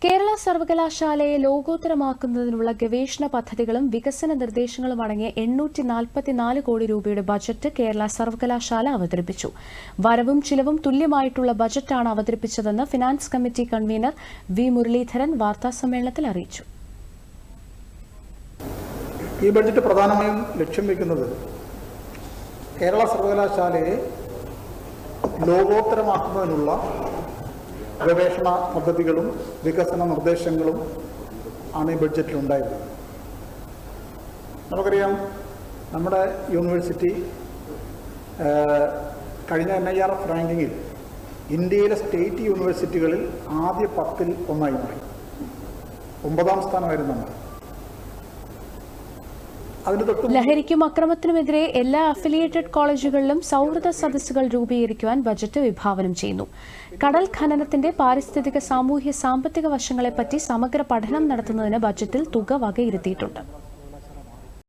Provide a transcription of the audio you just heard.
കേരള സർവകലാശാലയെ ലോകോത്തരമാക്കുന്നതിനുള്ള ഗവേഷണ പദ്ധതികളും വികസന നിർദ്ദേശങ്ങളും അടങ്ങിയ 844 കോടി രൂപയുടെ ബജറ്റ് കേരള സർവകലാശാല അവതരിപ്പിച്ചു. വരവും ചിലവും തുല്യമായിട്ടുള്ള ബജറ്റാണ് അവതരിപ്പിച്ചതെന്ന് finance committee convener V Muraleedharan വാർത്താസമ്മേളനത്തിൽ അറിയിച്ചു. ഈ ബജറ്റ് പ്രധാനമായും ലക്ഷ്യം വയ്ക്കുന്നത് കേരള സർവകലാശാലയെ ലോകോത്തരമാക്കുന്നതിനുള്ള ഗവേഷണ പദ്ധതികളും വികസന നിർദ്ദേശങ്ങളും ആണ് ഈ ബഡ്ജറ്റിലുണ്ടായത്. നമുക്കറിയാം, നമ്മുടെ യൂണിവേഴ്സിറ്റി കഴിഞ്ഞ NIRF റാങ്കിങ്ങിൽ ഇന്ത്യയിലെ സ്റ്റേറ്റ് യൂണിവേഴ്സിറ്റികളിൽ ആദ്യ 10-ൽ ഒന്നായി മാറി. 9ാം സ്ഥാനമായിരുന്നു നമ്മൾ. ലഹരിക്കും അക്രമത്തിനുമെതിരെ എല്ലാ അഫിലിയേറ്റഡ് കോളേജുകളിലും സൗഹൃദ സദസ്സുകൾ രൂപീകരിക്കുവാൻ ബജറ്റ് വിഭാവനം ചെയ്യുന്നു. കടൽ ഖനനത്തിന്റെ പാരിസ്ഥിതിക, സാമൂഹ്യ, സാമ്പത്തിക വശങ്ങളെപ്പറ്റി സമഗ്ര പഠനം നടത്തുന്നതിന് ബജറ്റിൽ തുക വകയിരുത്തിയിട്ടുണ്ട്.